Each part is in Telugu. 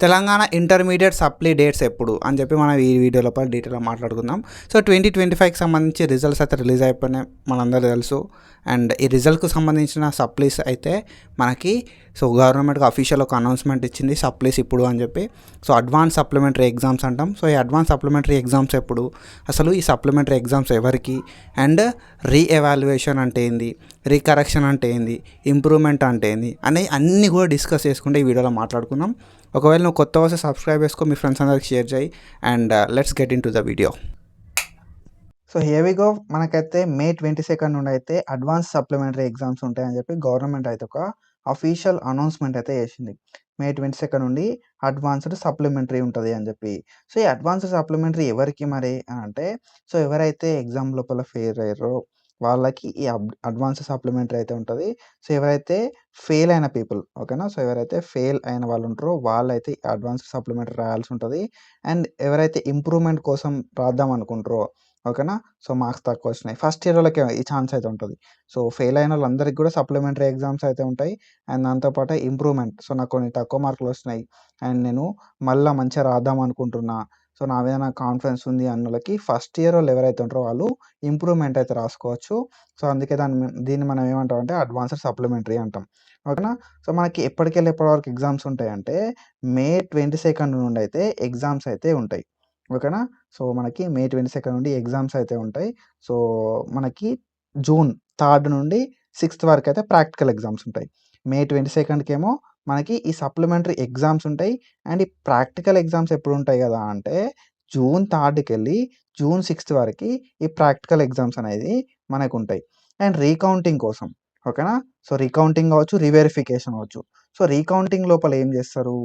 తెలంగాణ ఇంటర్మీడియట్ సప్లీ డేట్స్ ఎప్పుడు అని చెప్పి మనం ఈ వీడియో లోపల డీటెయిల్గా మాట్లాడుకుందాం. సో 2025కి సంబంధించి రిజల్ట్స్ అయితే రిలీజ్ అయిపోయినాయి, మనందరూ తెలుసు. అండ్ ఈ రిజల్ట్కు సంబంధించిన సప్లీస్ అయితే మనకి గవర్నమెంట్కి అఫీషియల్ ఒక అనౌన్స్మెంట్ ఇచ్చింది, సప్లీస్ ఇప్పుడు అని చెప్పి. సో అడ్వాన్స్ సప్లిమెంటరీ ఎగ్జామ్స్ అంటాం. సో ఈ అడ్వాన్స్ సప్లిమెంటరీ ఎగ్జామ్స్ ఎప్పుడు, అసలు ఈ సప్లిమెంటరీ ఎగ్జామ్స్ ఎవరికి, అండ్ రీఎవాల్యుయేషన్ అంటే ఏంది, రీకరెక్షన్ అంటే ఏంది, ఇంప్రూవ్మెంట్ అంటే ఏంది అనే అన్నీ కూడా డిస్కస్ చేసుకుంటే ఈ వీడియోలో మాట్లాడుకుందాం. ఒకవేళ నువ్వు కొత్త వస్తే సబ్స్క్రైబ్ చేసుకో, మీ ఫ్రెండ్స్ అందరికి షేర్ చేయి. And let's get into the video. So here we go. మనకైతే మే 22 నుండి అయితే అడ్వాన్స్ సప్లిమెంటరీ ఎగ్జామ్స్ ఉంటాయని చెప్పి గవర్నమెంట్ అయితే ఒక అఫీషియల్ అనౌన్స్మెంట్ అయితే చేసింది. మే 22 నుండి అడ్వాన్స్డ్ సప్లిమెంటరీ ఉంటుంది అని చెప్పి. సో ఈ అడ్వాన్స్డ్ సప్లిమెంటరీ ఎవరికి మరి అని అంటే, సో ఎవరైతే ఎగ్జామ్ లోపల ఫెయిల్ అయ్యారో వాళ్ళకి ఈ అడ్వాన్స్ సప్లిమెంటరీ అయితే ఉంటుంది. సో ఎవరైతే ఫెయిల్ అయిన పీపుల్, ఓకేనా, సో ఎవరైతే ఫెయిల్ అయిన వాళ్ళు ఉంటారో వాళ్ళైతే అడ్వాన్స్ సప్లిమెంటరీ రాయాల్సి ఉంటుంది. అండ్ ఎవరైతే ఇంప్రూవ్మెంట్ కోసం రాద్దాం అనుకుంటారో, ఓకేనా, సో మార్క్స్ తక్కువ వచ్చినాయి, ఫస్ట్ ఇయర్ వాళ్ళకి ఈ ఛాన్స్ అయితే ఉంటుంది. సో ఫెయిల్ అయిన వాళ్ళందరికీ కూడా సప్లిమెంటరీ ఎగ్జామ్స్ అయితే ఉంటాయి. అండ్ దాంతోపాటు ఇంప్రూవ్మెంట్, సో నాకు కొన్ని తక్కువ మార్కులు వస్తున్నాయి అండ్ నేను మళ్ళీ మంచిగా రాద్దాం అనుకుంటున్నా, సో నా మీద నాకు కాన్ఫిడెన్స్ ఉంది అన్న వాళ్ళకి ఫస్ట్ ఇయర్ వాళ్ళు ఎవరైతే ఉంటారో వాళ్ళు ఇంప్రూవ్మెంట్ అయితే రాసుకోవచ్చు. సో అందుకే దీన్ని మనం ఏమంటాం అంటే అడ్వాన్స్డ్ సప్లిమెంటరీ అంటాం, ఓకేనా. సో మనకి ఎప్పటికెళ్ళి ఎప్పటివరకు ఎగ్జామ్స్ ఉంటాయంటే మే 22 నుండి అయితే ఎగ్జామ్స్ అయితే ఉంటాయి, ఓకేనా. సో మనకి మే 22 నుండి ఎగ్జామ్స్ అయితే ఉంటాయి. సో మనకి జూన్ 3 నుండి 6 వరకు అయితే ప్రాక్టికల్ ఎగ్జామ్స్ ఉంటాయి. మే 22 ఏమో మనకి ఈ సప్లిమెంటరీ ఎగ్జామ్స్ ఉంటాయి. అండ్ ఈ ప్రాక్టికల్ ఎగ్జామ్స్ ఎప్పుడు ఉంటాయి కదా అంటే జూన్ 3కి వెళ్ళి జూన్ 6 వరకు ఈ ప్రాక్టికల్ ఎగ్జామ్స్ అనేది మనకు ఉంటాయి. అండ్ రీకౌంటింగ్ కోసం, ఓకేనా, సో రీకౌంటింగ్ కావచ్చు, రీవెరిఫికేషన్ కావచ్చు. సో రీకౌంటింగ్ లోపల ఏం చేస్తారు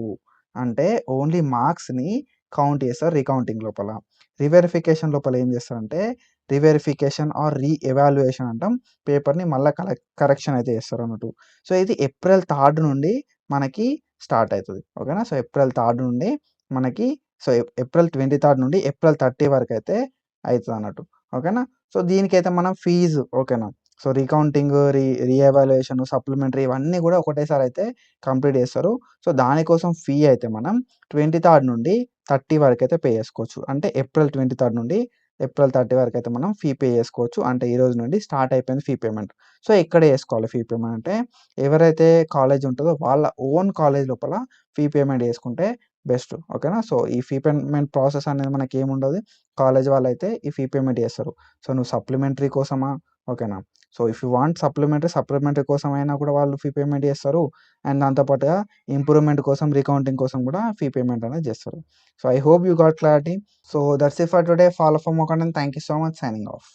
అంటే ఓన్లీ మార్క్స్ని కౌంట్ చేస్తారు రీకౌంటింగ్ లోపల. రీవెరిఫికేషన్ లోపల ఏం చేస్తారంటే రీవెరిఫికేషన్ ఆర్ రీఎవాల్యుయేషన్ అంటాం, పేపర్ని మళ్ళీ కరెక్షన్ అయితే చేస్తారు అన్నట్టు. సో ఇది ఏప్రిల్ 3 నుండి మనకి స్టార్ట్ అవుతుంది, ఓకేనా. సో ఏప్రిల్ 3 నుండి మనకి, సో ఏప్రిల్ 23 నుండి ఏప్రిల్ 30 వరకు అయితే అవుతుంది అన్నట్టు, ఓకేనా. సో దీనికైతే మనం ఫీజు, ఓకేనా, సో రీకౌంటింగ్, రీఎవాల్యుయేషన్, సప్లిమెంటరీ ఇవన్నీ కూడా ఒకటేసారి అయితే కంప్లీట్ చేస్తారు. సో దానికోసం ఫీ అయితే మనం 23 నుండి 30 వరకు అయితే పే చేసుకోవచ్చు. అంటే ఏప్రిల్ 23 నుండి ఏప్రిల్ 30 వరకు అయితే మనం ఫీ పే చేసుకోవచ్చు. అంటే ఈ రోజు నుండి స్టార్ట్ అయిపోయింది ఫీ పేమెంట్. సో ఎక్కడ చేసుకోవాలి ఫీ పేమెంట్ అంటే ఎవరైతే కాలేజ్ ఉంటుందో వాళ్ళ ఓన్ కాలేజ్ లోపల ఫీ పేమెంట్ చేసుకుంటే బెస్ట్, ఓకేనా. సో ఈ ఫీ పేమెంట్ ప్రాసెస్ అనేది మనకి ఏముండదు, కాలేజ్ వాళ్ళు అయితే ఈ ఫీ పేమెంట్ చేస్తారు. సో నువ్వు సప్లిమెంటరీ కోసమా, ఓకేనా, so if you want supplementary కోసం అయినా కూడా వాళ్ళు ఫీ పేమెంట్ చేస్తారు. అండ్ దాంతోపాటుగా ఇంప్రూవ్మెంట్ కోసం, రీకౌంటింగ్ కోసం కూడా ఫీ పేమెంట్ అనేది చేస్తారు. So I hope you got clarity. So that's it for today. Follow for more content. Thank you so much. Signing off.